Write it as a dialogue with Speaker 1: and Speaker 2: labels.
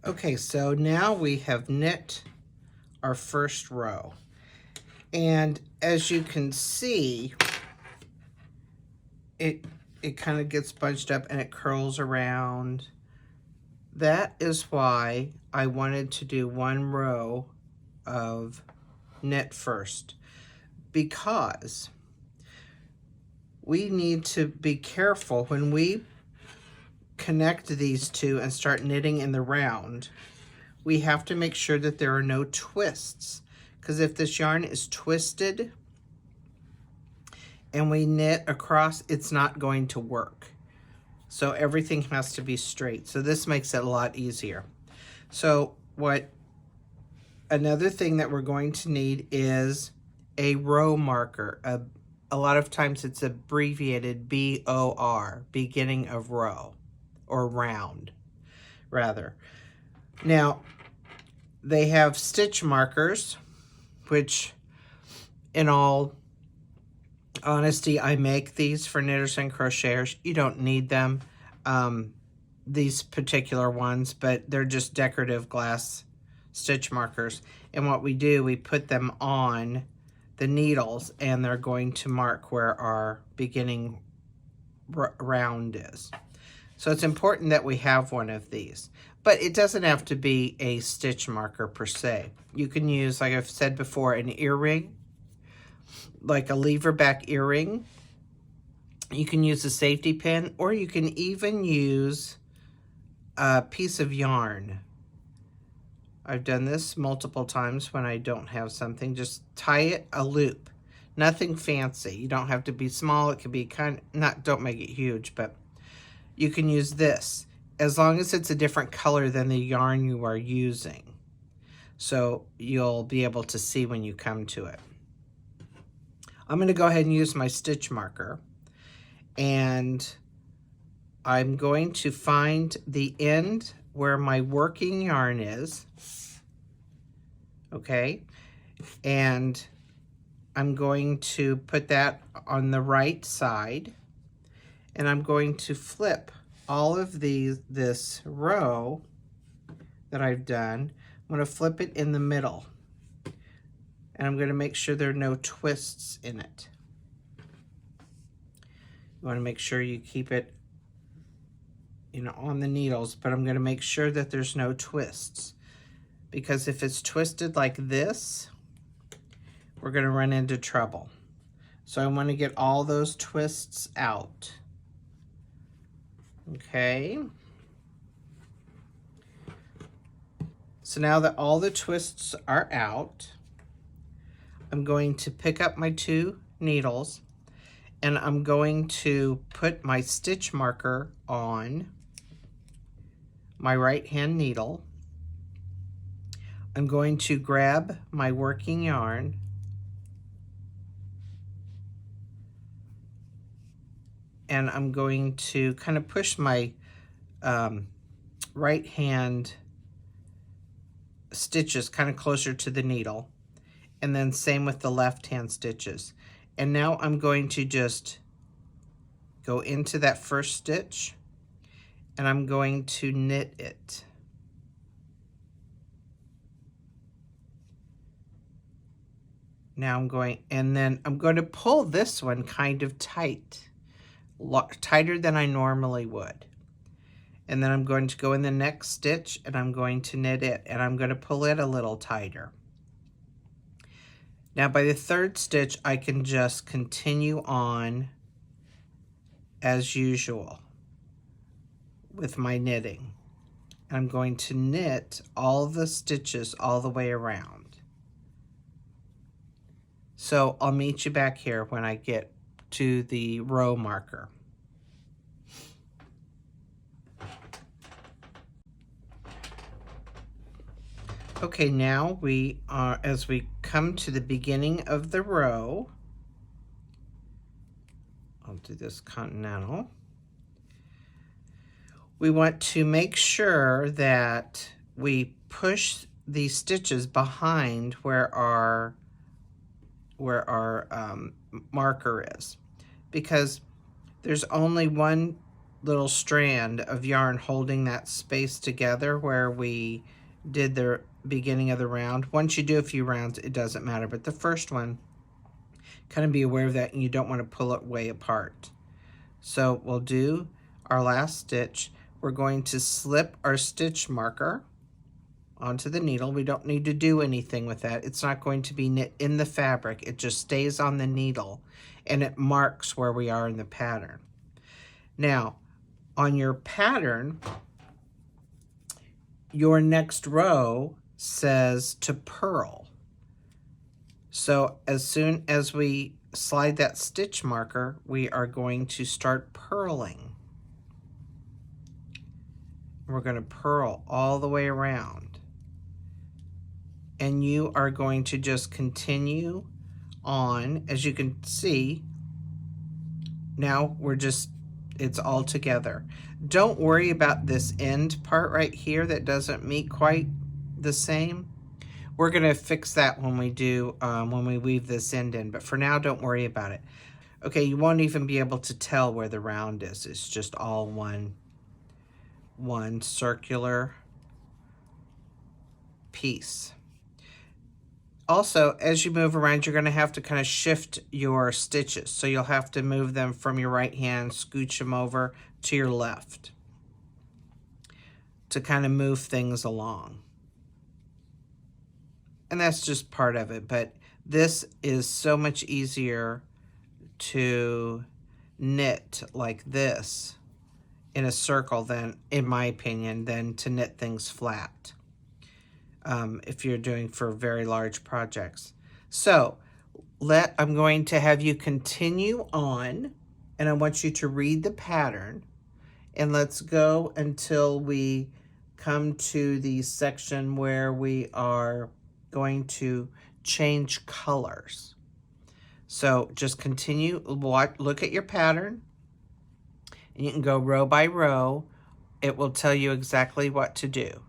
Speaker 1: Okay, so now we have knit our first row. And as you can see, it kind of gets bunched up and it curls around. That is why I wanted to do one row of knit first, because we need to be careful when we connect these two and start knitting in the round. We have to make sure that there are no twists, because if this yarn is twisted and we knit across, it's not going to work. So everything has to be straight. So this makes it a lot easier. So another thing that we're going to need is a row marker. A lot of times it's abbreviated BOR, beginning of row, or round, rather. Now, they have stitch markers, which in all honesty, I make these for knitters and crocheters. You don't need them, these particular ones, but they're just decorative glass stitch markers. And what we do, we put them on the needles, and they're going to mark where our beginning round is. So it's important that we have one of these, but it doesn't have to be a stitch marker per se. You can use, like I've said before, an earring, like a lever back earring. You can use a safety pin, or you can even use a piece of yarn. I've done this multiple times when I don't have something. Just tie it a loop. Nothing fancy. You don't have to be small. It can be don't make it huge, but you can use this as long as it's a different color than the yarn you are using. So you'll be able to see when you come to it. I'm going to go ahead and use my stitch marker, and I'm going to find the end where my working yarn is, okay, and I'm going to put that on the right side, and I'm going to flip all of this row that I've done. I'm going to flip it in the middle. And I'm going to make sure there are no twists in it. You want to make sure you keep it, on the needles, but I'm going to make sure that there's no twists. Because if it's twisted like this, we're going to run into trouble. So I want to get all those twists out. Okay. So now that all the twists are out, I'm going to pick up my two needles, and I'm going to put my stitch marker on my right hand needle. I'm going to grab my working yarn, and I'm going to kind of push my right hand stitches kind of closer to the needle. And then same with the left hand stitches. And now I'm going to just go into that first stitch, and I'm going to knit it. Now I'm going to pull this one kind of tight, tighter than I normally would. And then I'm going to go in the next stitch, and I'm going to knit it, and I'm going to pull it a little tighter. Now by the third stitch, I can just continue on as usual with my knitting. I'm going to knit all the stitches all the way around. So I'll meet you back here when I get to the row marker. Okay, now we are, as we come to the beginning of the row, I'll do this continental. We want to make sure that we push these stitches behind where our marker is, because there's only one little strand of yarn holding that space together where we did the beginning of the round. Once you do a few rounds, it doesn't matter, but the first one, kind of be aware of that, and you don't want to pull it way apart. So we'll do our last stitch. We're going to slip our stitch marker onto the needle. We don't need to do anything with that. It's not going to be knit in the fabric. It just stays on the needle and it marks where we are in the pattern. Now, on your pattern, your next row says to purl. So as soon as we slide that stitch marker, we are going to start purling. We're going to purl all the way around. And you are going to just continue on. As you can see, now it's all together. Don't worry about this end part right here that doesn't meet quite the same. We're going to fix that when we do, when we weave this end in, but for now, don't worry about it. Okay, you won't even be able to tell where the round is. It's just all one circular piece. Also, as you move around, you're going to have to kind of shift your stitches. So you'll have to move them from your right hand, scooch them over to your left to kind of move things along. And that's just part of it, but this is so much easier to knit like this in a circle than, in my opinion, than to knit things flat. If you're doing for very large projects. So I'm going to have you continue on, and I want you to read the pattern, and let's go until we come to the section where we are going to change colors. So just continue, look at your pattern, and you can go row by row. It will tell you exactly what to do.